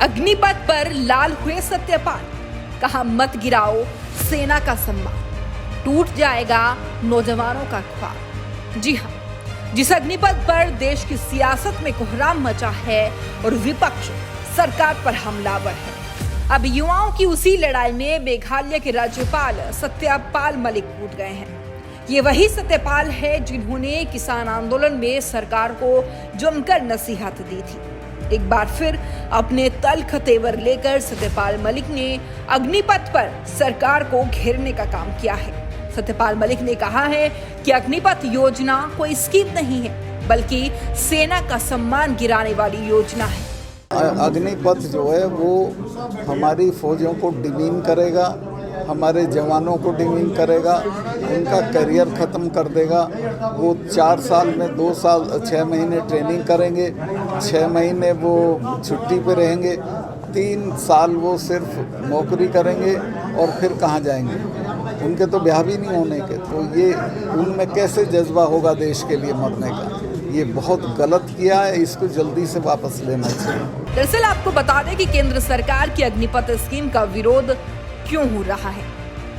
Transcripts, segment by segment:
अग्निपथ पर लाल हुए सत्यपाल, कहा मत गिराओ सेना का सम्मान, टूट जाएगा नौजवानों का ख्वाब। जी हाँ, जिस अग्निपथ पर देश की सियासत में कोहराम मचा है और विपक्ष सरकार पर हमलावर है, अब युवाओं की उसी लड़ाई में मेघालय के राज्यपाल सत्यपाल मलिक कूद गए हैं। ये वही सत्यपाल है जिन्होंने किसान आंदोलन में सरकार को जमकर नसीहत दी थी। एक बार फिर अपने तल्ख तेवर लेकर सत्यपाल मलिक ने अग्निपथ पर सरकार को घेरने का काम किया है। सत्यपाल मलिक ने कहा है कि अग्निपथ योजना कोई स्कीम नहीं है, बल्कि सेना का सम्मान गिराने वाली योजना है। अग्निपथ जो है वो हमारी फौजों को डिमीन करेगा, हमारे जवानों को डिमीन करेगा, उनका करियर ख़त्म कर देगा। वो 4 साल में 2 साल 6 महीने ट्रेनिंग करेंगे, 6 महीने वो छुट्टी पे रहेंगे, 3 साल वो सिर्फ नौकरी करेंगे और फिर कहाँ जाएंगे? उनके तो ब्याह भी नहीं होने के, तो ये उनमें कैसे जज्बा होगा देश के लिए मरने का? ये बहुत गलत किया है, इसको जल्दी से वापस लेना चाहिए। दरअसल आपको बता दें कि केंद्र सरकार की अग्निपथ स्कीम का विरोध क्यों हो रहा है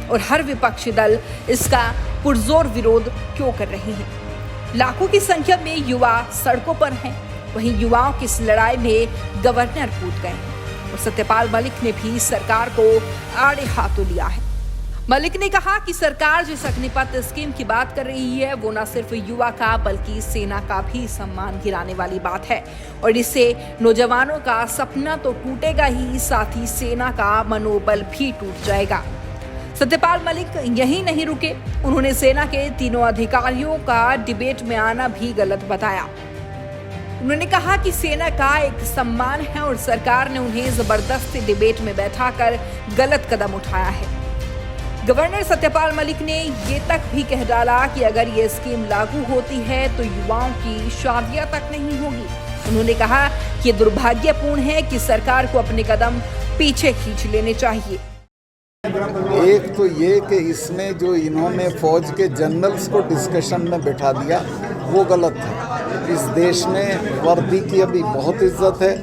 और हर विपक्षी दल इसका पुरजोर विरोध क्यों कर रहे हैं। लाखों की संख्या में युवा सड़कों पर हैं, वहीं युवाओं की इस लड़ाई में गवर्नर कूद गए हैं और सत्यपाल मलिक ने भी सरकार को आड़े हाथों लिया है। मलिक ने कहा कि सरकार जिस अग्निपथ स्कीम की बात कर रही है वो न सिर्फ युवा का बल्कि सेना का भी सम्मान गिराने वाली बात है और इससे नौजवानों का सपना तो टूटेगा ही, साथ ही सेना का मनोबल भी टूट जाएगा। सत्यपाल मलिक यही नहीं रुके, उन्होंने सेना के तीनों अधिकारियों का डिबेट में आना भी गलत बताया। उन्होंने कहा कि सेना का एक सम्मान है और सरकार ने उन्हें जबरदस्ती डिबेट में बैठाकर गलत कदम उठाया है। गवर्नर सत्यपाल मलिक ने ये तक भी कह डाला कि अगर ये स्कीम लागू होती है तो युवाओं की शादियां तक नहीं होगी। उन्होंने कहा कि दुर्भाग्यपूर्ण है कि सरकार को अपने कदम पीछे खींच लेने चाहिए। एक तो ये कि इसमें जो इन्होंने फौज के जनरल्स को डिस्कशन में बैठा दिया वो गलत है। इस देश में वर्दी की अभी बहुत इज्जत है,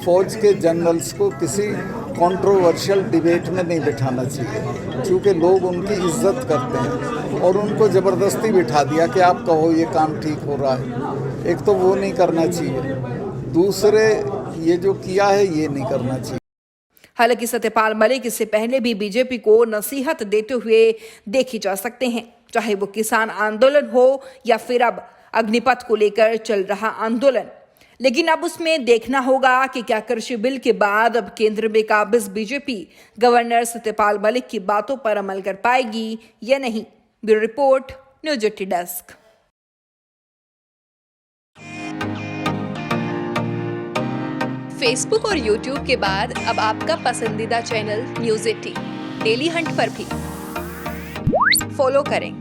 फौज के जनरल्स को किसी कंट्रोवर्शियल डिबेट में नहीं बिठाना चाहिए, क्योंकि लोग उनकी इज्जत करते हैं और उनको ज़बरदस्ती बिठा दिया कि आप कहो ये काम ठीक हो रहा है। एक तो वो नहीं करना चाहिए, दूसरे ये जो किया है ये नहीं करना चाहिए। हालांकि सत्यपाल मलिक इससे पहले भी बीजेपी को नसीहत देते हुए देखे जा सकते हैं, चाहे वो किसान आंदोलन हो या फिर अब अग्निपथ को लेकर चल रहा आंदोलन। लेकिन अब उसमें देखना होगा कि क्या कृषि बिल के बाद अब केंद्र में काबिज बीजेपी गवर्नर सत्यपाल मलिक की बातों पर अमल कर पाएगी या नहीं। Bureau report, news 80 desk. Facebook और यूट्यूब के बाद अब आपका पसंदीदा चैनल न्यूज 80 डेली हंट पर भी फॉलो करें।